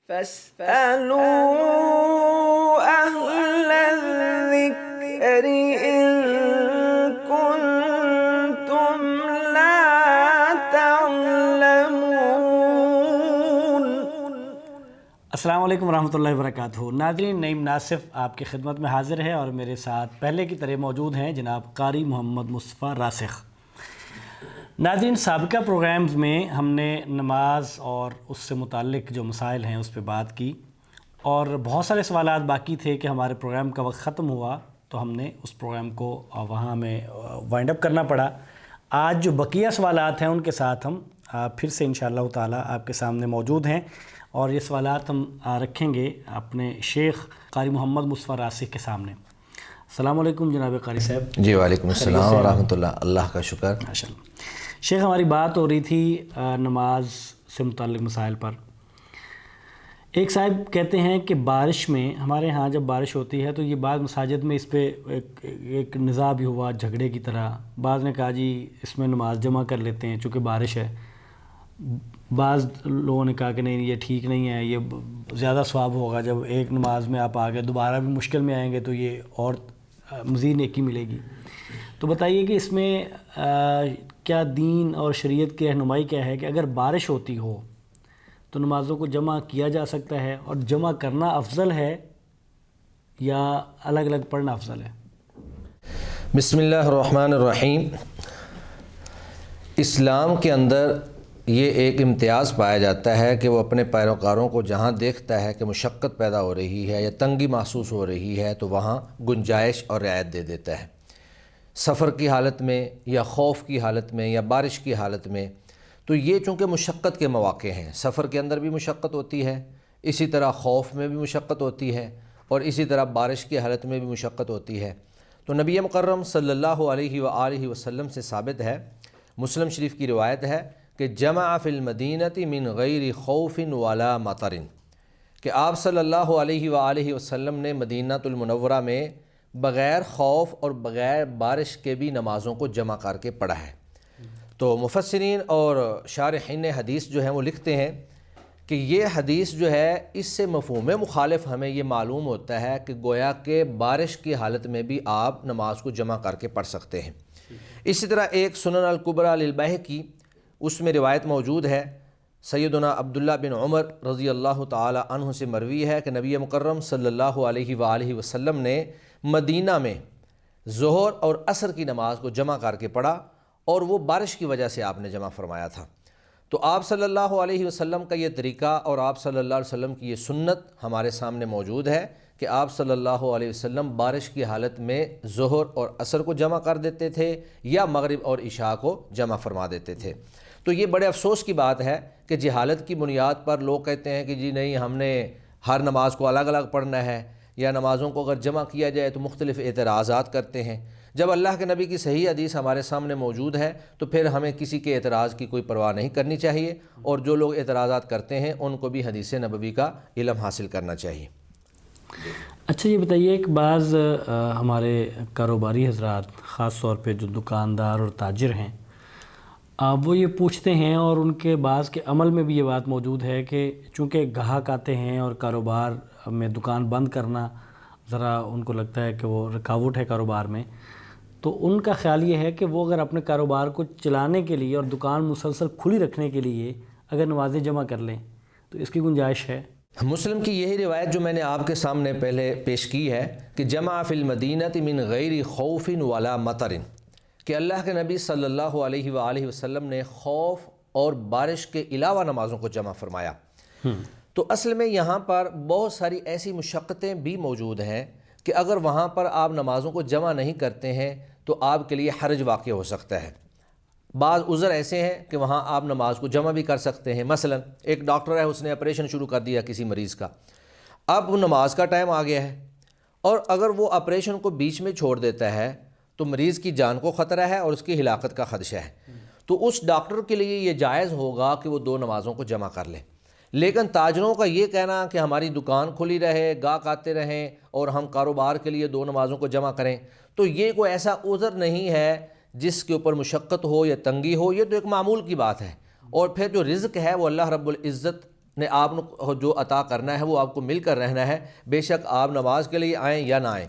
فاسألوا أهل الذكر إن كنتم لا تعلمون۔ السلام علیکم ورحمۃ اللہ وبرکاتہ۔ ناظرین، نعیم ناصف آپ کی خدمت میں حاضر ہے اور میرے ساتھ پہلے کی طرح موجود ہیں جناب قاری محمد مصطفیٰ راسخ۔ ناظرین، سابقہ پروگرامز میں ہم نے نماز اور اس سے متعلق جو مسائل ہیں اس پہ بات کی، اور بہت سارے سوالات باقی تھے کہ ہمارے پروگرام کا وقت ختم ہوا تو ہم نے اس پروگرام کو وہاں میں وائنڈ اپ کرنا پڑا۔ آج جو بقیہ سوالات ہیں ان کے ساتھ ہم پھر سے انشاءاللہ تعالی آپ کے سامنے موجود ہیں، اور یہ سوالات ہم رکھیں گے اپنے شیخ قاری محمد مصطفیٰ راسخ کے سامنے۔ السلام علیکم جناب قاری صاحب۔ جی وعلیکم السلام ورحمۃ اللہ، اللہ کا شکر۔ ماشاءاللہ۔ شیخ، ہماری بات ہو رہی تھی نماز سے متعلق مسائل پر۔ ایک صاحب کہتے ہیں کہ بارش میں، ہمارے ہاں جب بارش ہوتی ہے تو یہ بعض مساجد میں اس پہ ایک نزاع بھی ہوا جھگڑے کی طرح، بعض نے کہا جی اس میں نماز جمع کر لیتے ہیں چونکہ بارش ہے، بعض لوگوں نے کہا کہ نہیں یہ ٹھیک نہیں ہے، یہ زیادہ ثواب ہوگا، جب ایک نماز میں آپ آ گئے دوبارہ بھی مشکل میں آئیں گے تو یہ اور مزید نیکی ملے گی۔ تو بتائیے کہ اس میں کیا دین اور شریعت کی رہنمائی کیا ہے کہ اگر بارش ہوتی ہو تو نمازوں کو جمع کیا جا سکتا ہے، اور جمع کرنا افضل ہے یا الگ الگ پڑھنا افضل ہے؟ بسم اللہ الرحمن الرحیم۔ اسلام کے اندر یہ ایک امتیاز پایا جاتا ہے کہ وہ اپنے پیروکاروں کو جہاں دیکھتا ہے کہ مشقت پیدا ہو رہی ہے یا تنگی محسوس ہو رہی ہے تو وہاں گنجائش اور رعایت دے دیتا ہے۔ سفر کی حالت میں یا خوف کی حالت میں یا بارش کی حالت میں، تو یہ چونکہ مشقت کے مواقع ہیں، سفر کے اندر بھی مشقت ہوتی ہے، اسی طرح خوف میں بھی مشقت ہوتی ہے، اور اسی طرح بارش کی حالت میں بھی مشقت ہوتی ہے۔ تو نبی مکرم صلی اللہ علیہ وآلہ وسلم سے ثابت ہے، مسلم شریف کی روایت ہے کہ جمع فی المدینۃ من غیر خوف ولا مطر، کہ آپ صلی اللہ علیہ وآلہ وسلم نے مدینہ المنورہ میں بغیر خوف اور بغیر بارش کے بھی نمازوں کو جمع کر کے پڑھا ہے۔ تو مفسرین اور شارحین حدیث جو ہیں وہ لکھتے ہیں کہ یہ حدیث جو ہے اس سے مفہوم مخالف ہمیں یہ معلوم ہوتا ہے کہ گویا کہ بارش کی حالت میں بھی آپ نماز کو جمع کر کے پڑھ سکتے ہیں۔ اسی طرح ایک سنن الکبریٰ للبیہقی، اس میں روایت موجود ہے، سیدنا عبداللہ بن عمر رضی اللہ تعالی عنہ سے مروی ہے کہ نبی مکرم صلی اللہ علیہ وآلہ وسلم نے مدینہ میں ظہر اور عصر کی نماز کو جمع کر کے پڑھا، اور وہ بارش کی وجہ سے آپ نے جمع فرمایا تھا۔ تو آپ صلی اللہ علیہ وسلم کا یہ طریقہ اور آپ صلی اللہ علیہ وسلم کی یہ سنت ہمارے سامنے موجود ہے کہ آپ صلی اللہ علیہ وسلم بارش کی حالت میں ظہر اور عصر کو جمع کر دیتے تھے یا مغرب اور عشاء کو جمع فرما دیتے تھے۔ تو یہ بڑے افسوس کی بات ہے کہ جہالت کی بنیاد پر لوگ کہتے ہیں کہ جی نہیں، ہم نے ہر نماز کو الگ الگ پڑھنا ہے، یا نمازوں کو اگر جمع کیا جائے تو مختلف اعتراضات کرتے ہیں۔ جب اللہ کے نبی کی صحیح حدیث ہمارے سامنے موجود ہے تو پھر ہمیں کسی کے اعتراض کی کوئی پرواہ نہیں کرنی چاہیے، اور جو لوگ اعتراضات کرتے ہیں ان کو بھی حدیث نبوی کا علم حاصل کرنا چاہیے۔ اچھا یہ بتائیے کہ بعض ہمارے کاروباری حضرات، خاص طور پہ جو دکاندار اور تاجر ہیں، وہ یہ پوچھتے ہیں، اور ان کے بعض کے عمل میں بھی یہ بات موجود ہے کہ چونکہ گاہک آتے ہیں اور کاروبار میں دکان بند کرنا ذرا ان کو لگتا ہے کہ وہ رکاوٹ ہے کاروبار میں، تو ان کا خیال یہ ہے کہ وہ اگر اپنے کاروبار کو چلانے کے لیے اور دکان مسلسل کھلی رکھنے کے لیے اگر نمازیں جمع کر لیں تو اس کی گنجائش ہے۔ مسلم کی یہی روایت جو میں نے آپ کے سامنے پہلے پیش کی ہے کہ جمع فی المدینۃ من غیر خوف ولا مطر، کہ اللہ کے نبی صلی اللہ علیہ وآلہ وسلم نے خوف اور بارش کے علاوہ نمازوں کو جمع فرمایا۔ تو اصل میں یہاں پر بہت ساری ایسی مشقتیں بھی موجود ہیں کہ اگر وہاں پر آپ نمازوں کو جمع نہیں کرتے ہیں تو آپ کے لیے حرج واقع ہو سکتا ہے۔ بعض عذر ایسے ہیں کہ وہاں آپ نماز کو جمع بھی کر سکتے ہیں، مثلا ایک ڈاکٹر ہے، اس نے آپریشن شروع کر دیا کسی مریض کا، اب نماز کا ٹائم آ گیا ہے، اور اگر وہ آپریشن کو بیچ میں چھوڑ دیتا ہے تو مریض کی جان کو خطرہ ہے اور اس کی ہلاکت کا خدشہ ہے، تو اس ڈاکٹر کے لیے یہ جائز ہوگا کہ وہ 2 نمازوں کو جمع کر لے۔ لیکن تاجروں کا یہ کہنا کہ ہماری دکان کھلی رہے، گاہک آتے رہیں اور ہم کاروبار کے لیے 2 نمازوں کو جمع کریں، تو یہ کوئی ایسا عذر نہیں ہے جس کے اوپر مشقت ہو یا تنگی ہو، یہ تو ایک معمول کی بات ہے۔ اور پھر جو رزق ہے وہ اللہ رب العزت نے آپ کو جو عطا کرنا ہے وہ آپ کو مل کر رہنا ہے، بے شک آپ نماز کے لیے آئیں یا نہ آئیں۔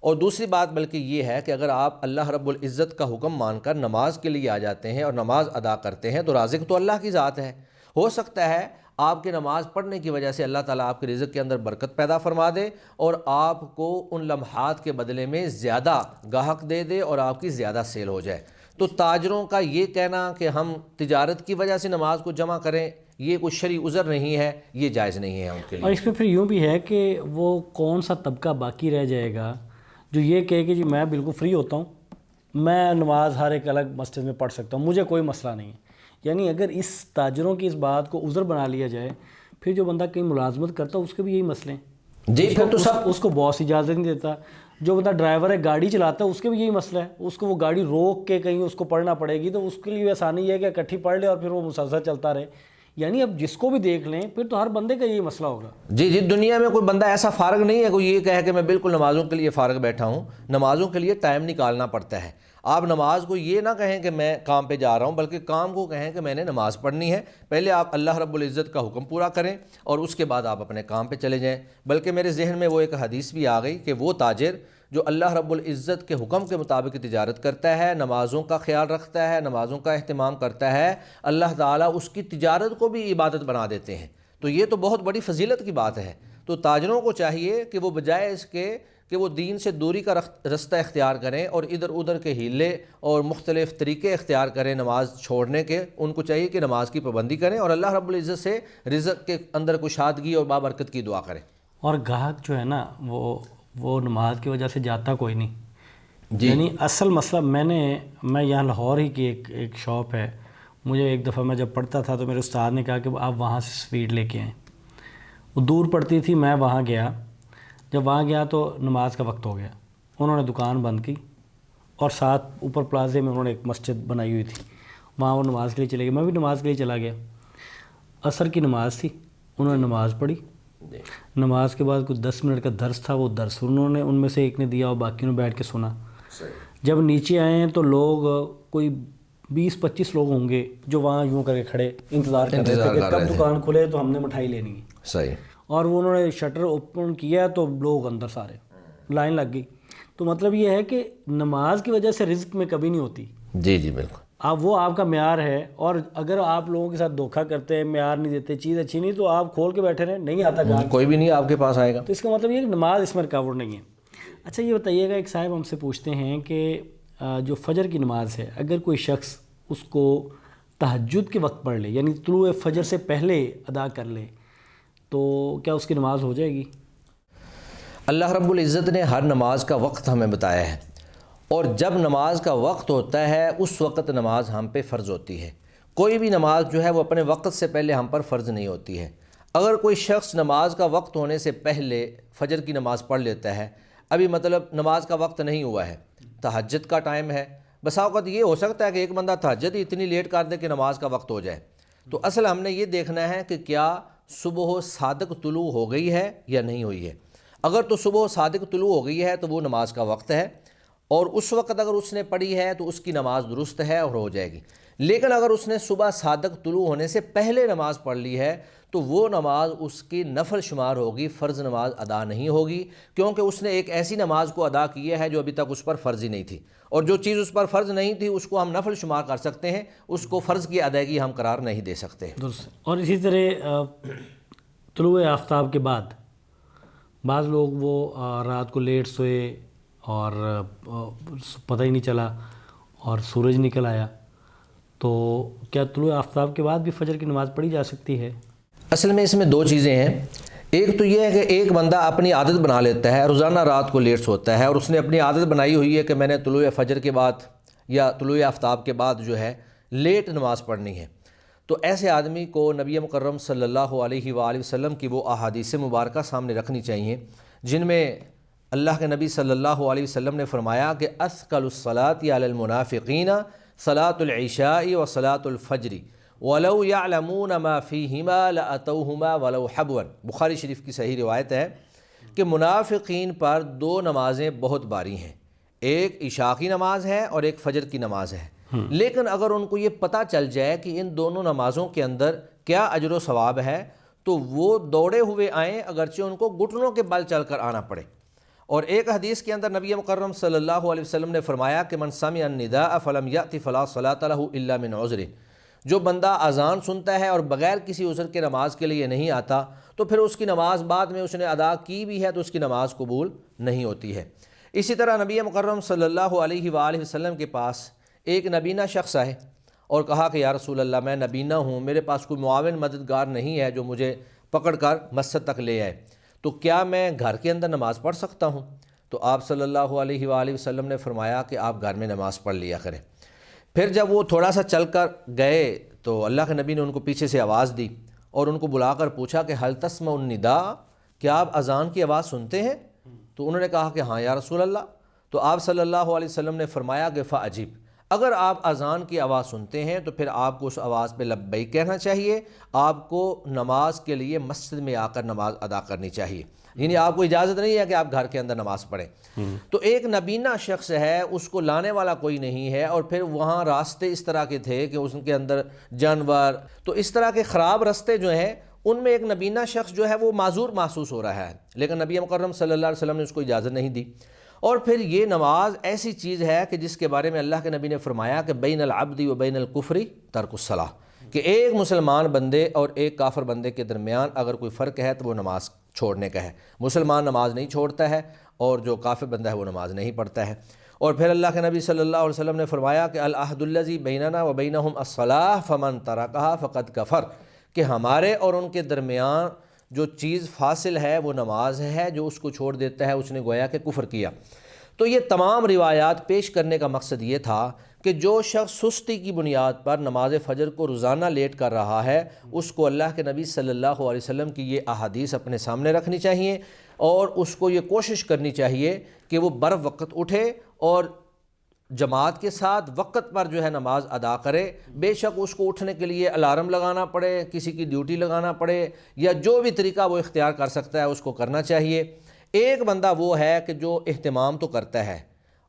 اور دوسری بات بلکہ یہ ہے کہ اگر آپ اللہ رب العزت کا حکم مان کر نماز کے لیے آ جاتے ہیں اور نماز ادا کرتے ہیں تو رازق تو اللہ کی ذات ہے۔ ہو سکتا ہے آپ کے نماز پڑھنے کی وجہ سے اللہ تعالیٰ آپ کے رزق کے اندر برکت پیدا فرما دے اور آپ کو ان لمحات کے بدلے میں زیادہ گاہک دے دے اور آپ کی زیادہ سیل ہو جائے۔ تو تاجروں کا یہ کہنا کہ ہم تجارت کی وجہ سے نماز کو جمع کریں، یہ کوئی شرعی عذر نہیں ہے، یہ جائز نہیں ہے ان کے لیے۔ اور اس میں پھر یوں بھی ہے کہ وہ کون سا طبقہ باقی رہ جائے گا جو یہ کہے کہ جی میں بالکل فری ہوتا ہوں، میں نماز ہر ایک الگ مسجد میں پڑھ سکتا ہوں، مجھے کوئی مسئلہ نہیں ہے۔ یعنی اگر اس تاجروں کی اس بات کو عذر بنا لیا جائے، پھر جو بندہ کہیں ملازمت کرتا ہے اس کے بھی یہی مسئلے ہیں جی پھر تو سب اس کو باس اجازت نہیں دیتا، جو بندہ ڈرائیور ہے گاڑی چلاتا ہے اس کے بھی یہی مسئلہ ہے، اس کو وہ گاڑی روک کے کہیں اس کو پڑھنا پڑے گی، تو اس کے لیے آسانی یہ ہے کہ اکٹھی پڑھ لے اور پھر وہ مسلسل چلتا رہے۔ یعنی اب جس کو بھی دیکھ لیں پھر تو ہر بندے کا یہی مسئلہ ہوگا۔ جی دنیا میں کوئی بندہ ایسا فارغ نہیں ہے کوئی یہ کہے کہ میں بالکل نمازوں کے لیے فارغ بیٹھا ہوں۔ نمازوں کے لیے ٹائم نکالنا پڑتا ہے۔ آپ نماز کو یہ نہ کہیں کہ میں کام پہ جا رہا ہوں، بلکہ کام کو کہیں کہ میں نے نماز پڑھنی ہے۔ پہلے آپ اللہ رب العزت کا حکم پورا کریں اور اس کے بعد آپ اپنے کام پہ چلے جائیں۔ بلکہ میرے ذہن میں وہ ایک حدیث بھی آ گئی کہ وہ تاجر جو اللہ رب العزت کے حکم کے مطابق تجارت کرتا ہے، نمازوں کا خیال رکھتا ہے، نمازوں کا اہتمام کرتا ہے، اللہ تعالیٰ اس کی تجارت کو بھی عبادت بنا دیتے ہیں۔ تو یہ تو بہت بڑی فضیلت کی بات ہے۔ تو تاجروں کو چاہیے کہ وہ بجائے اس کے کہ وہ دین سے دوری کا رستہ اختیار کریں اور ادھر ادھر کے ہیلے اور مختلف طریقے اختیار کریں نماز چھوڑنے کے، ان کو چاہیے کہ نماز کی پابندی کریں اور اللہ رب العزت سے رزق کے اندر کشادگی اور بابرکت کی دعا کریں۔ اور گاہک جو ہے نا وہ نماز کی وجہ سے جاتا کوئی نہیں۔ جی یعنی اصل مسئلہ میں یہاں لاہور ہی کی ایک شاپ ہے، مجھے ایک دفعہ میں جب پڑھتا تھا تو میرے استاد نے کہا کہ آپ وہاں سے سویٹ لے کے آئیں۔ وہ دور پڑتی تھی، میں وہاں گیا، جب وہاں گیا تو نماز کا وقت ہو گیا، انہوں نے دکان بند کی اور ساتھ اوپر پلازے میں انہوں نے ایک مسجد بنائی ہوئی تھی، وہاں وہ نماز کے لیے چلے گئے، میں بھی نماز کے لیے چلا گیا۔ عصر کی نماز تھی، انہوں نے نماز پڑھی، نماز کے بعد کچھ 10 منٹ کا درس تھا، وہ درس انہوں نے ان میں سے ایک نے دیا اور باقیوں نے بیٹھ کے سنا۔ جب نیچے آئے ہیں تو لوگ کوئی 20-25 لوگ ہوں گے جو وہاں یوں کر کے کھڑے انتظار کر رہے تھے کہ کب دکان کھلے تو ہم نے مٹھائی لینی ہے۔ صحیح۔ اور وہ انہوں نے شٹر اوپن کیا تو لوگ اندر سارے لائن لگ گئی۔ تو مطلب یہ ہے کہ نماز کی وجہ سے رزق میں کبھی نہیں ہوتی۔ جی بالکل۔ اب وہ آپ کا معیار ہے، اور اگر آپ لوگوں کے ساتھ دھوکہ کرتے ہیں، معیار نہیں دیتے، چیز اچھی نہیں، تو آپ کھول کے بیٹھے رہیں، نہیں آتا گاہک، کوئی بھی نہیں آپ کے پاس آئے گا۔ تو اس کا مطلب یہ کہ نماز اس میں رکاوٹ نہیں ہے۔ اچھا یہ بتائیے گا، ایک صاحب ہم سے پوچھتے ہیں کہ جو فجر کی نماز ہے، اگر کوئی شخص اس کو تہجد کے وقت پڑھ لے، یعنی طلوع فجر سے پہلے ادا کر لے، تو کیا اس کی نماز ہو جائے گی؟ اللہ رب العزت نے ہر نماز کا وقت ہمیں بتایا ہے، اور جب نماز کا وقت ہوتا ہے اس وقت نماز ہم پہ فرض ہوتی ہے۔ کوئی بھی نماز جو ہے وہ اپنے وقت سے پہلے ہم پر فرض نہیں ہوتی ہے۔ اگر کوئی شخص نماز کا وقت ہونے سے پہلے فجر کی نماز پڑھ لیتا ہے، ابھی مطلب نماز کا وقت نہیں ہوا ہے، تہجد کا ٹائم ہے، بسا اوقات یہ ہو سکتا ہے کہ ایک بندہ تہجد ہی اتنی لیٹ کر دے کہ نماز کا وقت ہو جائے، تو اصل ہم نے یہ دیکھنا ہے کہ کیا صبح صادق طلوع ہو گئی ہے یا نہیں ہوئی ہے۔ اگر تو صبح صادق طلوع ہو گئی ہے تو وہ نماز کا وقت ہے، اور اس وقت اگر اس نے پڑھی ہے تو اس کی نماز درست ہے اور ہو جائے گی۔ لیکن اگر اس نے صبح صادق طلوع ہونے سے پہلے نماز پڑھ لی ہے تو وہ نماز اس کی نفل شمار ہوگی، فرض نماز ادا نہیں ہوگی، کیونکہ اس نے ایک ایسی نماز کو ادا کی ہے جو ابھی تک اس پر فرض ہی نہیں تھی، اور جو چیز اس پر فرض نہیں تھی اس کو ہم نفل شمار کر سکتے ہیں، اس کو فرض کی ادائیگی ہم قرار نہیں دے سکتے۔ درست۔ اور اسی طرح طلوع آفتاب کے بعد بعض لوگ وہ رات کو لیٹ سوئے اور پتہ ہی نہیں چلا اور سورج نکل آیا، تو کیا طلوع آفتاب کے بعد بھی فجر کی نماز پڑھی جا سکتی ہے؟ اصل میں اس میں دو چیزیں ہیں۔ ایک تو یہ ہے کہ ایک بندہ اپنی عادت بنا لیتا ہے، روزانہ رات کو لیٹ سوتا ہے، اور اس نے اپنی عادت بنائی ہوئی ہے کہ میں نے طلوع فجر کے بعد یا طلوع آفتاب کے بعد جو ہے لیٹ نماز پڑھنی ہے، تو ایسے آدمی کو نبی مکرم صلی اللہ علیہ وآلہ وسلم کی وہ احادیث مبارکہ سامنے رکھنی چاہیے جن میں اللہ کے نبی صلی اللہ علیہ وسلم نے فرمایا کہ اثقل الصلاۃ علی المنافقین صلاۃ العشاء و صلاۃ الفجر ولو یعلمون ما فیہما لاتوہما ولو حبوا۔ بخاری شریف کی صحیح روایت ہے کہ منافقین پر دو نمازیں بہت باری ہیں، ایک عشاء کی نماز ہے اور ایک فجر کی نماز ہے، لیکن اگر ان کو یہ پتہ چل جائے کہ ان دونوں نمازوں کے اندر کیا اجر و ثواب ہے تو وہ دوڑے ہوئے آئیں اگرچہ ان کو گھٹنوں کے بل چل کر آنا پڑے۔ اور ایک حدیث کے اندر نبی مکرم صلی اللہ علیہ وسلم نے فرمایا کہ من سمع النداء فلم یأت فلا صلاۃ لہ الا من عذر، جو بندہ اذان سنتا ہے اور بغیر کسی عذر کے نماز کے لیے نہیں آتا تو پھر اس کی نماز بعد میں اس نے ادا کی بھی ہے تو اس کی نماز قبول نہیں ہوتی ہے۔ اسی طرح نبی مکرم صلی اللہ علیہ وآلہ وسلم کے پاس ایک نبینہ شخص آئے اور کہا کہ یا رسول اللہ، میں نبینہ ہوں، میرے پاس کوئی معاون مددگار نہیں ہے جو مجھے پکڑ کر مسجد تک لے آئے، تو کیا میں گھر کے اندر نماز پڑھ سکتا ہوں؟ تو آپ صلی اللہ علیہ وآلہ وسلم نے فرمایا کہ آپ گھر میں نماز پڑھ لیا کریں۔ پھر جب وہ تھوڑا سا چل کر گئے تو اللہ کے نبی نے ان کو پیچھے سے آواز دی اور ان کو بلا کر پوچھا کہ هل تسمع النداء، کیا آپ اذان کی آواز سنتے ہیں؟ تو انہوں نے کہا کہ ہاں یا رسول اللہ۔ تو آپ صلی اللہ علیہ وسلم نے فرمایا کہ فعجیب، اگر آپ اذان کی آواز سنتے ہیں تو پھر آپ کو اس آواز پہ لبیک کہنا چاہیے، آپ کو نماز کے لیے مسجد میں آ کر نماز ادا کرنی چاہیے، یعنی آپ کو اجازت نہیں ہے کہ آپ گھر کے اندر نماز پڑھیں۔ تو ایک نبینہ شخص ہے، اس کو لانے والا کوئی نہیں ہے، اور پھر وہاں راستے اس طرح کے تھے کہ اس کے اندر جانور، تو اس طرح کے خراب راستے جو ہیں ان میں ایک نبینہ شخص جو ہے وہ معذور محسوس ہو رہا ہے، لیکن نبی مکرم صلی اللہ علیہ وسلم نے اس کو اجازت نہیں دی۔ اور پھر یہ نماز ایسی چیز ہے کہ جس کے بارے میں اللہ کے نبی نے فرمایا کہ بین العبد و بین الکفر ترک الصلاۃ، کہ ایک مسلمان بندے اور ایک کافر بندے کے درمیان اگر کوئی فرق ہے تو وہ نماز چھوڑنے کا ہے۔ مسلمان نماز نہیں چھوڑتا ہے اور جو کافر بندہ ہے وہ نماز نہیں پڑھتا ہے۔ اور پھر اللہ کے نبی صلی اللہ علیہ وسلم نے فرمایا کہ العہد الذی بیننا و بینہم الصلاۃ فمن ترکہا فقد کفر، کہ ہمارے اور ان کے درمیان جو چیز فاصل ہے وہ نماز ہے، جو اس کو چھوڑ دیتا ہے اس نے گویا کہ کفر کیا۔ تو یہ تمام روایات پیش کرنے کا مقصد یہ تھا کہ جو شخص سستی کی بنیاد پر نماز فجر کو روزانہ لیٹ کر رہا ہے، اس کو اللہ کے نبی صلی اللہ علیہ وسلم کی یہ احادیث اپنے سامنے رکھنی چاہیے اور اس کو یہ کوشش کرنی چاہیے کہ وہ بر وقت اٹھے اور جماعت کے ساتھ وقت پر جو ہے نماز ادا کرے۔ بے شک اس کو اٹھنے کے لیے الارم لگانا پڑے، کسی کی ڈیوٹی لگانا پڑے، یا جو بھی طریقہ وہ اختیار کر سکتا ہے اس کو کرنا چاہیے۔ ایک بندہ وہ ہے کہ جو اہتمام تو کرتا ہے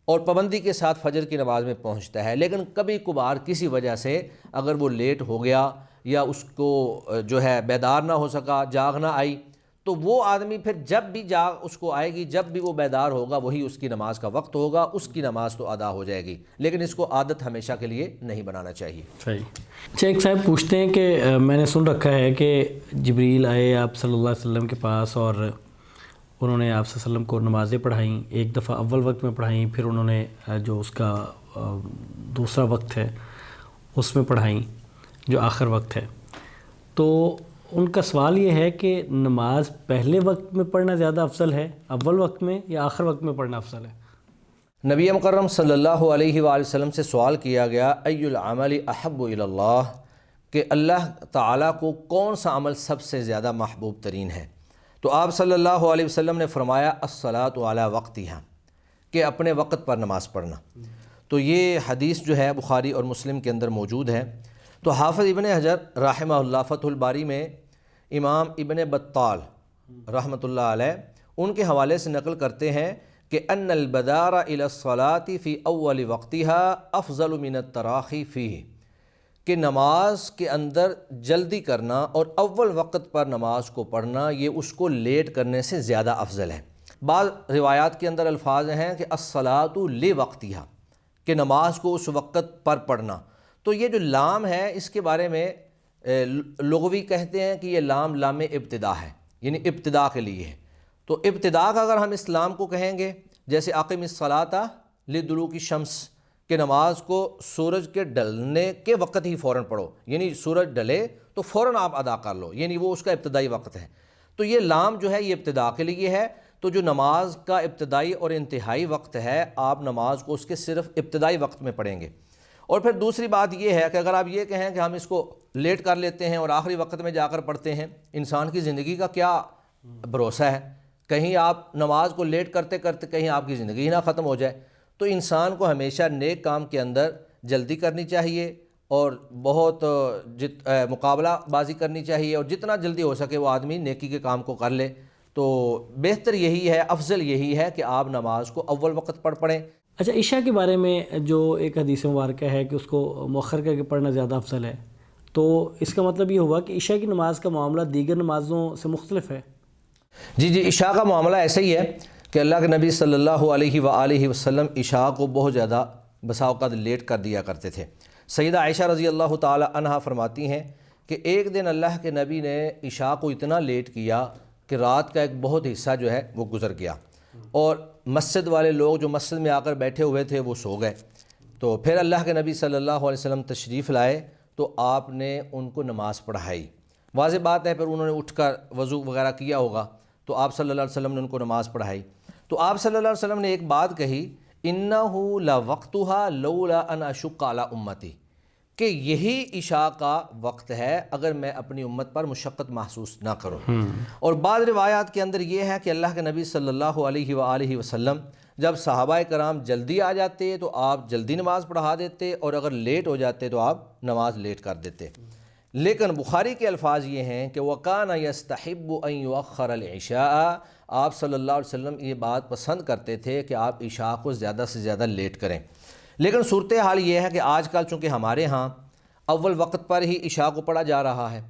اور پابندی کے ساتھ فجر کی نماز میں پہنچتا ہے، لیکن کبھی کبھار کسی وجہ سے اگر وہ لیٹ ہو گیا یا اس کو جو ہے بیدار نہ ہو سکا، جاگ نہ آئی، تو وہ آدمی پھر جب بھی جاگ اس کو آئے گی، جب بھی وہ بیدار ہوگا وہی اس کی نماز کا وقت ہوگا، اس کی نماز تو ادا ہو جائے گی، لیکن اس کو عادت ہمیشہ کے لیے نہیں بنانا چاہیے۔ صحیح۔ اچھا، ایک صاحب پوچھتے ہیں کہ میں نے سن رکھا ہے کہ جبریل آئے آپ صلی اللہ علیہ وسلم کے پاس اور انہوں نے آپ صلی اللہ علیہ وسلم کو نمازیں پڑھائیں، ایک دفعہ اول وقت میں پڑھائیں، پھر انہوں نے جو اس کا دوسرا وقت ہے اس میں پڑھائیں جو آخر وقت ہے۔ تو ان کا سوال یہ ہے کہ نماز پہلے وقت میں پڑھنا زیادہ افضل ہے، اول وقت میں، یا آخر وقت میں پڑھنا افضل ہے؟ نبی مکرم صلی اللہ علیہ وآلہ وسلم سے سوال کیا گیا ای العمل احب الی اللہ، کہ اللہ تعالیٰ کو کون سا عمل سب سے زیادہ محبوب ترین ہے؟ تو آپ صلی اللہ علیہ وسلم نے فرمایا الصلاۃ علی وقتہا، کہ اپنے وقت پر نماز پڑھنا۔ تو یہ حدیث جو ہے بخاری اور مسلم کے اندر موجود ہے۔ تو حافظ ابن حجر رحمہ اللہ فتح الباری میں امام ابن بطال رحمۃ اللہ علیہ ان کے حوالے سے نقل کرتے ہیں کہ ان البدار الی الصلاۃ فی اول وقتہا افضل من التراخی فیہ، کہ نماز کے اندر جلدی کرنا اور اول وقت پر نماز کو پڑھنا یہ اس کو لیٹ کرنے سے زیادہ افضل ہے۔ بعض روایات کے اندر الفاظ ہیں کہ الصلاۃ لوقتہا، کہ نماز کو اس وقت پر پڑھنا۔ تو یہ جو لام ہے اس کے بارے میں لغوی کہتے ہیں کہ یہ لام لام ابتدا ہے، یعنی ابتدا کے لیے ہے۔ تو ابتدا کا اگر ہم اس لام کو کہیں گے، جیسے اقم الصلاۃ لدلوک الشمس، کہ نماز کو سورج کے ڈلنے کے وقت ہی فوراً پڑھو، یعنی سورج ڈلے تو فوراً آپ ادا کر لو، یعنی وہ اس کا ابتدائی وقت ہے۔ تو یہ لام جو ہے یہ ابتدا کے لیے ہے۔ تو جو نماز کا ابتدائی اور انتہائی وقت ہے، آپ نماز کو اس کے صرف ابتدائی وقت میں پڑھیں گے۔ اور پھر دوسری بات یہ ہے کہ اگر آپ یہ کہیں کہ ہم اس کو لیٹ کر لیتے ہیں اور آخری وقت میں جا کر پڑھتے ہیں، انسان کی زندگی کا کیا بھروسہ ہے، کہیں آپ نماز کو لیٹ کرتے کرتے کہیں آپ کی زندگی نہ ختم ہو جائے۔ تو انسان کو ہمیشہ نیک کام کے اندر جلدی کرنی چاہیے اور بہت مقابلہ بازی کرنی چاہیے، اور جتنا جلدی ہو سکے وہ آدمی نیکی کے کام کو کر لے۔ تو بہتر یہی ہے، افضل یہی ہے کہ آپ نماز کو اول وقت پڑھیں۔ اچھا، عشاء کے بارے میں جو ایک حدیث مبارکہ ہے کہ اس کو مؤخر کر کے پڑھنا زیادہ افضل ہے، تو اس کا مطلب یہ ہوا کہ عشاء کی نماز کا معاملہ دیگر نمازوں سے مختلف ہے۔ جی عشاء کا معاملہ ایسا ہی ہے کہ اللہ کے نبی صلی اللہ علیہ وآلہ وسلم عشاء کو بہت زیادہ بسا اوقات لیٹ کر دیا کرتے تھے۔ سیدہ عائشہ رضی اللہ تعالی عنہا فرماتی ہیں کہ ایک دن اللہ کے نبی نے عشاء کو اتنا لیٹ کیا کہ رات کا ایک بہت حصہ جو ہے وہ گزر گیا، اور مسجد والے لوگ جو مسجد میں آ کر بیٹھے ہوئے تھے وہ سو گئے۔ تو پھر اللہ کے نبی صلی اللہ علیہ وسلم تشریف لائے تو آپ نے ان کو نماز پڑھائی۔ واضح بات ہے پھر انہوں نے اٹھ کر وضو وغیرہ کیا ہوگا تو آپ صلی اللہ علیہ وسلم نے ان کو نماز پڑھائی۔ تو آپ صلی اللہ علیہ وسلم نے ایک بات کہی، اِنَّهُ لَوَقْتُهَا لَوْلَا أَنْ أَشُقَّ عَلَىٰ أُمَّتِي، کہ یہی عشاء کا وقت ہے اگر میں اپنی امت پر مشقت محسوس نہ کروں۔ اور بعض روایات کے اندر یہ ہے کہ اللہ کے نبی صلی اللہ علیہ وآلہ وسلم جب صحابہ کرام جلدی آ جاتے تو آپ جلدی نماز پڑھا دیتے، اور اگر لیٹ ہو جاتے تو آپ نماز لیٹ کر دیتے۔ لیکن بخاری کے الفاظ یہ ہیں کہ وَكَانَ يَسْتَحِبُّ أَن يُؤَخَّرَ الْعِشَاءَ، آپ صلی اللہ علیہ وسلم یہ بات پسند کرتے تھے کہ آپ عشاء کو زیادہ سے زیادہ لیٹ کریں۔ لیکن صورتحال یہ ہے کہ آج کل چونکہ ہمارے ہاں اول وقت پر ہی عشاء کو پڑھا جا رہا ہے،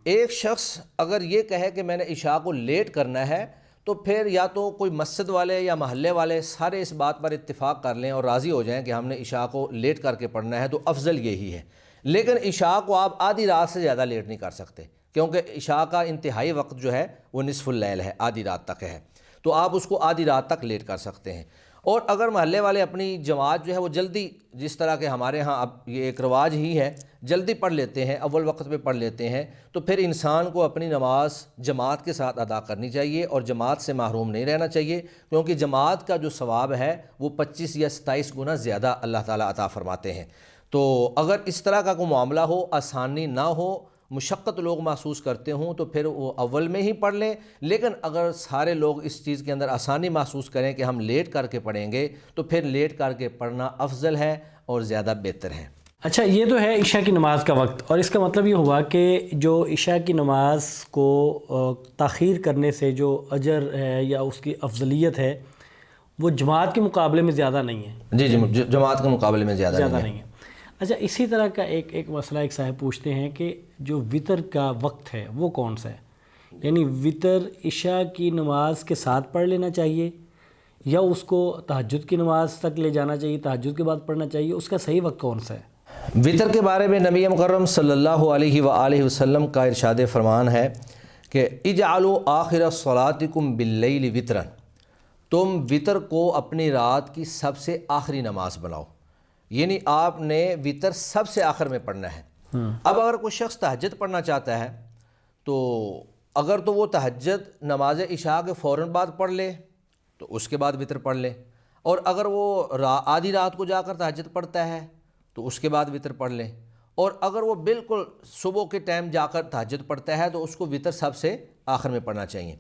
ایک شخص اگر یہ کہے کہ میں نے عشاء کو لیٹ کرنا ہے تو پھر یا تو کوئی مسجد والے یا محلے والے سارے اس بات پر اتفاق کر لیں اور راضی ہو جائیں کہ ہم نے عشاء کو لیٹ کر کے پڑھنا ہے تو افضل یہی ہے۔ لیکن عشاء کو آپ آدھی رات سے زیادہ لیٹ نہیں کر سکتے، کیونکہ عشاء کا انتہائی وقت جو ہے وہ نصف اللیل ہے، آدھی رات تک ہے، تو آپ اس کو آدھی رات تک لیٹ کر سکتے ہیں۔ اور اگر محلے والے اپنی جماعت جو ہے وہ جلدی، جس طرح کہ ہمارے ہاں اب یہ ایک رواج ہی ہے، جلدی پڑھ لیتے ہیں، اول وقت پہ پڑھ لیتے ہیں، تو پھر انسان کو اپنی نماز جماعت کے ساتھ ادا کرنی چاہیے اور جماعت سے محروم نہیں رہنا چاہیے، کیونکہ جماعت کا جو ثواب ہے وہ 25 یا 27 گنا زیادہ اللہ تعالیٰ عطا فرماتے ہیں۔ تو اگر اس طرح کا کوئی معاملہ ہو، آسانی نہ ہو، مشقت لوگ محسوس کرتے ہوں تو پھر وہ اول میں ہی پڑھ لیں، لیکن اگر سارے لوگ اس چیز کے اندر آسانی محسوس کریں کہ ہم لیٹ کر کے پڑھیں گے تو پھر لیٹ کر کے پڑھنا افضل ہے اور زیادہ بہتر ہے۔ اچھا، یہ تو ہے عشاء کی نماز کا وقت، اور اس کا مطلب یہ ہوا کہ جو عشاء کی نماز کو تاخیر کرنے سے جو اجر ہے یا اس کی افضلیت ہے وہ جماعت کے مقابلے میں زیادہ نہیں ہے۔ جی جماعت کے مقابلے میں زیادہ نہیں ہے۔ اچھا، اسی طرح کا ایک مسئلہ ایک صاحب پوچھتے ہیں کہ جو وطر کا وقت ہے وہ کون سا ہے؟ یعنی وطر عشاء کی نماز کے ساتھ پڑھ لینا چاہیے یا اس کو تہجد کی نماز تک لے جانا چاہیے، تہجد کے بعد پڑھنا چاہیے؟ اس کا صحیح وقت کون سا ہے؟ وطر کے بارے میں نبی مکرم صلی اللہ علیہ وآلہ وسلم کا ارشاد فرمان ہے کہ اجعلوا آخر صلاتکم باللیل وطرا، تم وطر کو اپنی رات کی سب سے آخری نماز بناؤ، یعنی آپ نے وطر سب سے آخر میں پڑھنا ہے۔ اب اگر کوئی شخص تہجد پڑھنا چاہتا ہے تو اگر تو وہ تہجد نماز عشاء کے فوراً بعد پڑھ لے تو اس کے بعد وطر پڑھ لے، اور اگر وہ آدھی رات کو جا کر تہجد پڑھتا ہے تو اس کے بعد وطر پڑھ لے، اور اگر وہ بالکل صبح کے ٹائم جا کر تہجد پڑھتا ہے تو اس کو وطر سب سے آخر میں پڑھنا چاہیے۔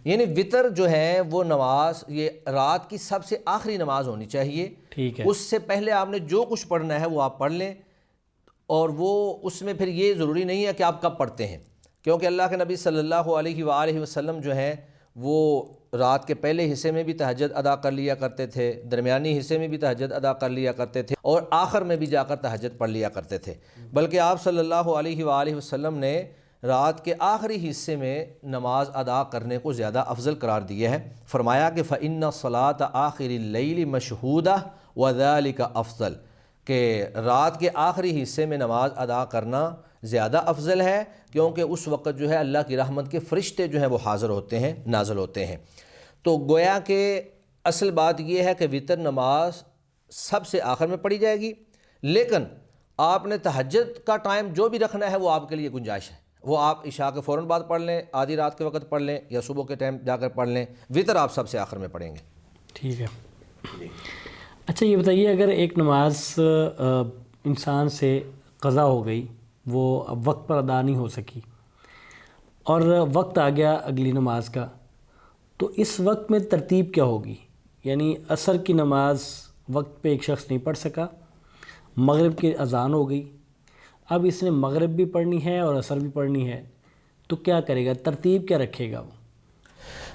یعنی وطر جو ہے وہ نماز یہ رات کی سب سے آخری نماز ہونی چاہیے، ٹھیک ہے۔ اس سے پہلے آپ نے جو کچھ پڑھنا ہے وہ آپ پڑھ لیں، اور وہ اس میں پھر یہ ضروری نہیں ہے کہ آپ کب پڑھتے ہیں، کیونکہ اللہ کے نبی صلی اللہ علیہ وآلہ وسلم جو ہیں وہ رات کے پہلے حصے میں بھی تہجد ادا کر لیا کرتے تھے، درمیانی حصے میں بھی تہجد ادا کر لیا کرتے تھے، اور آخر میں بھی جا کر تہجد پڑھ لیا کرتے تھے، بلکہ آپ صلی اللہ علیہ وآلہ وسلم نے رات کے آخری حصے میں نماز ادا کرنے کو زیادہ افضل قرار دیا ہے۔ فرمایا کہ فَإِنَّ الصَّلَاةَ آخِرِ اللَّيْلِ مَشْهُودَةٌ وَذَلِكَ افضل، کہ رات کے آخری حصے میں نماز ادا کرنا زیادہ افضل ہے، کیونکہ اس وقت جو ہے اللہ کی رحمت کے فرشتے جو ہیں وہ حاضر ہوتے ہیں، نازل ہوتے ہیں۔ تو گویا کہ اصل بات یہ ہے کہ وطر نماز سب سے آخر میں پڑھی جائے گی، لیکن آپ نے تہجد کا ٹائم جو بھی رکھنا ہے وہ آپ کے لیے گنجائش ہے، وہ آپ عشاء کے فوراً بعد پڑھ لیں، آدھی رات کے وقت پڑھ لیں، یا صبح کے ٹائم جا کر پڑھ لیں، وطر آپ سب سے آخر میں پڑھیں گے۔ ٹھیک ہے۔ اچھا، یہ بتائیے اگر ایک نماز انسان سے قضا ہو گئی، وہ اب وقت پر ادا نہیں ہو سکی، اور وقت آ گیا اگلی نماز کا، تو اس وقت میں ترتیب کیا ہوگی؟ یعنی عصر کی نماز وقت پہ ایک شخص نہیں پڑھ سکا، مغرب کی اذان ہو گئی، اب اس نے مغرب بھی پڑھنی ہے اور عصر بھی پڑھنی ہے، تو کیا کرے گا؟ ترتیب کیا رکھے گا وہ؟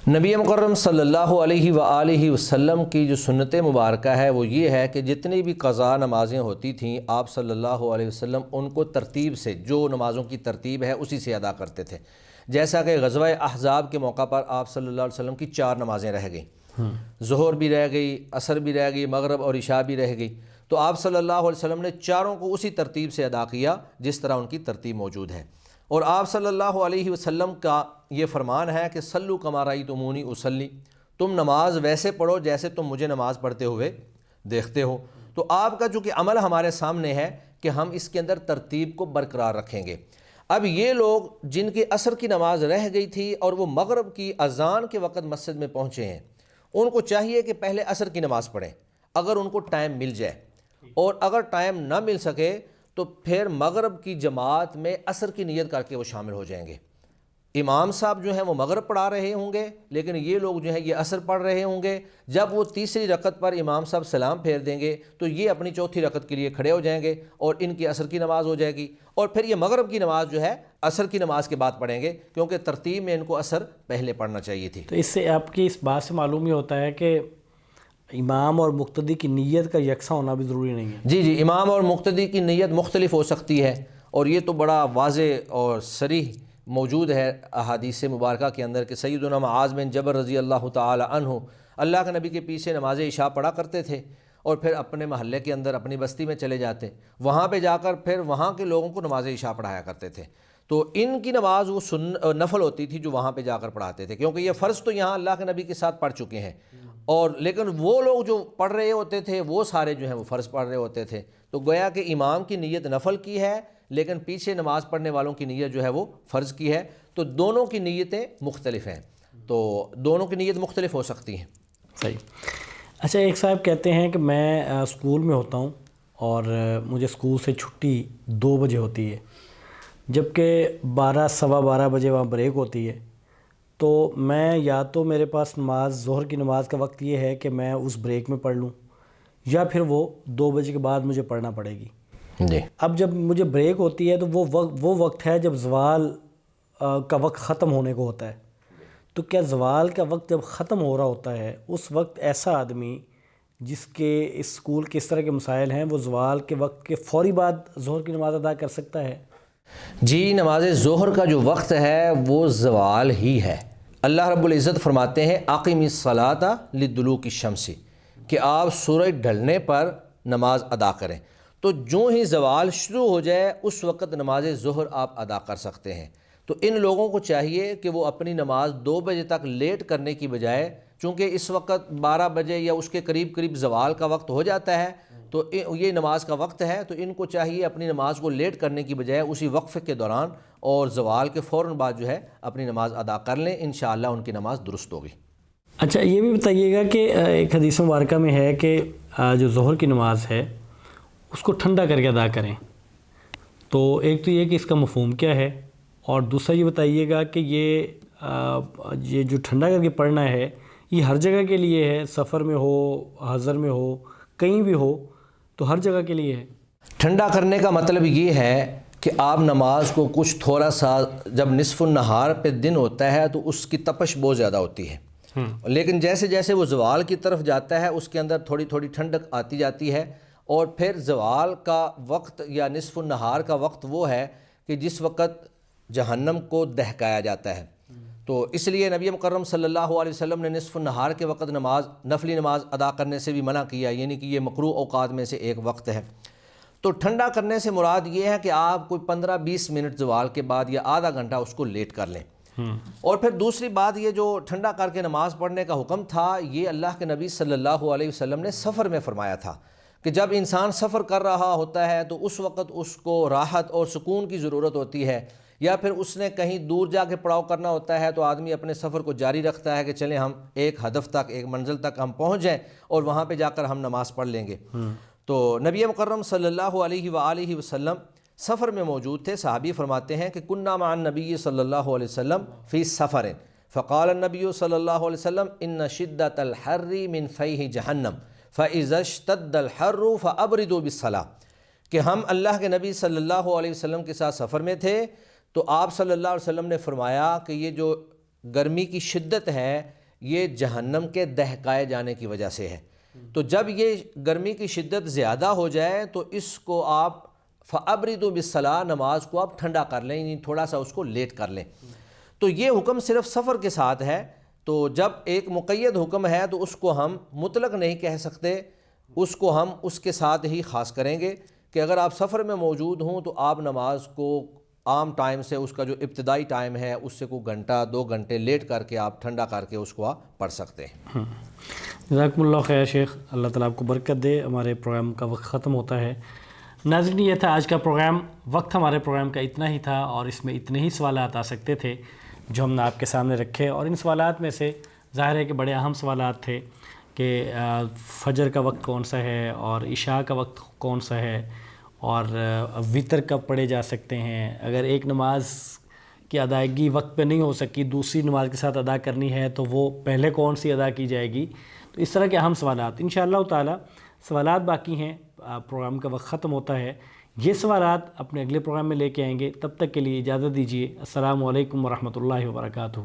نبی مکرم صلی اللہ علیہ وآلہ وسلم کی جو سنت مبارکہ ہے وہ یہ ہے کہ جتنی بھی قضا نمازیں ہوتی تھیں آپ صلی اللہ علیہ وسلم ان کو ترتیب سے، جو نمازوں کی ترتیب ہے اسی سے ادا کرتے تھے. جیسا کہ غزوہ احزاب کے موقع پر آپ صلی اللہ علیہ وسلم کی 4 نمازیں رہ گئیں، ظہر بھی رہ گئی، عصر بھی رہ گئی، مغرب اور عشاء بھی رہ گئی. تو آپ صلی اللہ علیہ وسلم نے چاروں کو اسی ترتیب سے ادا کیا جس طرح ان کی ترتیب موجود ہے. اور آپ صلی اللہ علیہ وسلم کا یہ فرمان ہے کہ صلو کما رأیتمونی اصلی، تم نماز ویسے پڑھو جیسے تم مجھے نماز پڑھتے ہوئے دیکھتے ہو. تو آپ کا چونکہ عمل ہمارے سامنے ہے کہ ہم اس کے اندر ترتیب کو برقرار رکھیں گے. اب یہ لوگ جن کی عصر کی نماز رہ گئی تھی اور وہ مغرب کی اذان کے وقت مسجد میں پہنچے ہیں، ان کو چاہیے کہ پہلے عصر کی نماز پڑھیں اگر ان کو ٹائم مل جائے، اور اگر ٹائم نہ مل سکے تو پھر مغرب کی جماعت میں عصر کی نیت کر کے وہ شامل ہو جائیں گے. امام صاحب جو ہیں وہ مغرب پڑھا رہے ہوں گے، لیکن یہ لوگ جو ہیں یہ عصر پڑھ رہے ہوں گے. جب وہ تیسری رکعت پر امام صاحب سلام پھیر دیں گے تو یہ اپنی چوتھی رکعت کے لیے کھڑے ہو جائیں گے اور ان کی عصر کی نماز ہو جائے گی. اور پھر یہ مغرب کی نماز جو ہے عصر کی نماز کے بعد پڑھیں گے، کیونکہ ترتیب میں ان کو عصر پہلے پڑھنا چاہیے تھی. تو اس سے آپ کی اس بات سے معلوم یہ ہوتا ہے کہ امام اور مقتدی کی نیت کا یکساں ہونا بھی ضروری نہیں ہے. جی امام اور مقتدی کی نیت مختلف ہو سکتی ہے، اور یہ تو بڑا واضح اور صریح موجود ہے احادیث مبارکہ کے اندر کہ سیدنا معاذ بن جبل رضی اللہ تعالی عنہ اللہ کے نبی کے پیچھے نماز عشاء پڑھا کرتے تھے، اور پھر اپنے محلے کے اندر اپنی بستی میں چلے جاتے، وہاں پہ جا کر پھر وہاں کے لوگوں کو نماز عشاء پڑھایا کرتے تھے. تو ان کی نماز وہ نفل ہوتی تھی جو وہاں پہ جا کر پڑھاتے تھے، کیونکہ یہ فرض تو یہاں اللہ کے نبی کے ساتھ پڑھ چکے ہیں، اور لیکن وہ لوگ جو پڑھ رہے ہوتے تھے وہ سارے جو ہیں وہ فرض پڑھ رہے ہوتے تھے. تو گویا کہ امام کی نیت نفل کی ہے، لیکن پیچھے نماز پڑھنے والوں کی نیت جو ہے وہ فرض کی ہے. تو دونوں کی نیتیں مختلف ہیں، تو دونوں کی نیت مختلف ہو سکتی ہیں. صحیح. اچھا، ایک صاحب کہتے ہیں کہ میں اسکول میں ہوتا ہوں اور مجھے اسکول سے چھٹی 2 بجے ہوتی ہے، جبکہ 12 سوا 12 بجے وہاں بریک ہوتی ہے. تو میں یا تو میرے پاس نماز ظہر کی نماز کا وقت یہ ہے کہ میں اس بریک میں پڑھ لوں، یا پھر وہ 2 بجے کے بعد مجھے پڑھنا پڑے گی. جی اب جب مجھے بریک ہوتی ہے تو وہ وقت ہے جب زوال کا وقت ختم ہونے کو ہوتا ہے. تو کیا زوال کا وقت جب ختم ہو رہا ہوتا ہے اس وقت ایسا آدمی جس کے اسکول کے اس طرح کے مسائل ہیں وہ زوال کے وقت کے فوری بعد ظہر کی نماز ادا کر سکتا ہے؟ جی، نماز ظہر کا جو وقت ہے وہ زوال ہی ہے. اللہ رب العزت فرماتے ہیں اقیم الصلاۃ لدلوک الشمس، کہ آپ سورج ڈھلنے پر نماز ادا کریں. تو جو ہی زوال شروع ہو جائے اس وقت نماز ظہر آپ ادا کر سکتے ہیں. تو ان لوگوں کو چاہیے کہ وہ اپنی نماز 2 بجے تک لیٹ کرنے کی بجائے، چونکہ اس وقت 12 بجے یا اس کے قریب زوال کا وقت ہو جاتا ہے، تو یہ نماز کا وقت ہے، تو ان کو چاہیے اپنی نماز کو لیٹ کرنے کی بجائے اسی وقفے کے دوران اور زوال کے فوراً بعد جو ہے اپنی نماز ادا کر لیں، انشاءاللہ ان کی نماز درست ہوگی. اچھا، یہ بھی بتائیے گا کہ ایک حدیث مبارکہ میں ہے کہ جو ظہر کی نماز ہے اس کو ٹھنڈا کر کے ادا کریں. تو ایک تو یہ کہ اس کا مفہوم کیا ہے، اور دوسرا یہ بتائیے گا کہ یہ جو ٹھنڈا کر کے پڑھنا ہے یہ ہر جگہ کے لیے ہے، سفر میں ہو، حضر میں ہو، کہیں بھی ہو، تو ہر جگہ کے لیے ہے؟ ٹھنڈا کرنے کا مطلب یہ ہے کہ آپ نماز کو کچھ تھوڑا سا، جب نصف النہار پہ دن ہوتا ہے تو اس کی تپش بہت زیادہ ہوتی ہے، لیکن جیسے جیسے وہ زوال کی طرف جاتا ہے اس کے اندر تھوڑی تھوڑی ٹھنڈک آتی جاتی ہے. اور پھر زوال کا وقت یا نصف النہار کا وقت وہ ہے کہ جس وقت جہنم کو دہکایا جاتا ہے. تو اس لیے نبی مکرم صلی اللہ علیہ وسلم نے نصف النہار کے وقت نفلی نماز ادا کرنے سے بھی منع کیا، یعنی کہ یہ مکروہ اوقات میں سے ایک وقت ہے. تو ٹھنڈا کرنے سے مراد یہ ہے کہ آپ کوئی 15-20 منٹ زوال کے بعد یا آدھا گھنٹہ اس کو لیٹ کر لیں. اور پھر دوسری بات، یہ جو ٹھنڈا کر کے نماز پڑھنے کا حکم تھا یہ اللہ کے نبی صلی اللہ علیہ وسلم نے سفر میں فرمایا تھا کہ جب انسان سفر کر رہا ہوتا ہے تو اس وقت اس کو راحت اور سکون کی ضرورت ہوتی ہے، یا پھر اس نے کہیں دور جا کے پڑاؤ کرنا ہوتا ہے تو آدمی اپنے سفر کو جاری رکھتا ہے کہ چلیں ہم ایک ہدف تک، ایک منزل تک ہم پہنچ جائیں اور وہاں پہ جا کر ہم نماز پڑھ لیں گے. تو نبی مکرم صلی اللہ علیہ وآلہ وسلم سفر میں موجود تھے. صحابی فرماتے ہیں کہ کنا مع النبی صلی اللہ علیہ وسلم فی سفر فقال النبی صلی اللہ علیہ وسلم ان شدت الحر من فیہ جہنم فاذا اشتد الحر فابردوا بالصلاۃ، کہ ہم اللہ کے نبی صلی اللہ علیہ وسلم کے ساتھ سفر میں تھے تو آپ صلی اللہ علیہ وسلم نے فرمایا کہ یہ جو گرمی کی شدت ہے یہ جہنم کے دہکائے جانے کی وجہ سے ہے۔ تو جب یہ گرمی کی شدت زیادہ ہو جائے تو اس کو آپ فَأَبْرِدُوا بِالصَّلَاةِ، نماز کو آپ ٹھنڈا کر لیں، یعنی تھوڑا سا اس کو لیٹ کر لیں۔ تو یہ حکم صرف سفر کے ساتھ ہے، تو جب ایک مقید حکم ہے تو اس کو ہم مطلق نہیں کہہ سکتے، اس کو ہم اس کے ساتھ ہی خاص کریں گے کہ اگر آپ سفر میں موجود ہوں تو آپ نماز کو عام ٹائم سے، اس کا جو ابتدائی ٹائم ہے اس سے کوئی گھنٹہ 2 گھنٹے لیٹ کر کے آپ ٹھنڈا کر کے اس کو آپ پڑھ سکتے ہیں۔ جزاکم اللہ خیر شیخ، اللہ تعالیٰ آپ کو برکت دے۔ ہمارے پروگرام کا وقت ختم ہوتا ہے۔ ناظرین، یہ تھا آج کا پروگرام۔ وقت ہمارے پروگرام کا اتنا ہی تھا اور اس میں اتنے ہی سوالات آ سکتے تھے جو ہم نے آپ کے سامنے رکھے، اور ان سوالات میں سے ظاہر ہے کہ بڑے اہم سوالات تھے کہ فجر کا وقت کون سا ہے اور عشاء کا وقت کون سا ہے اور وطر کب پڑھے جا سکتے ہیں، اگر ایک نماز کی ادائیگی وقت پہ نہیں ہو سکی، دوسری نماز کے ساتھ ادا کرنی ہے تو وہ پہلے کون سی ادا کی جائے گی۔ تو اس طرح کے اہم سوالات انشاءاللہ تعالی سوالات باقی ہیں، پروگرام کا وقت ختم ہوتا ہے، یہ سوالات اپنے اگلے پروگرام میں لے کے آئیں گے۔ تب تک کے لیے اجازت دیجیے۔ السلام علیکم ورحمۃ اللہ وبرکاتہ۔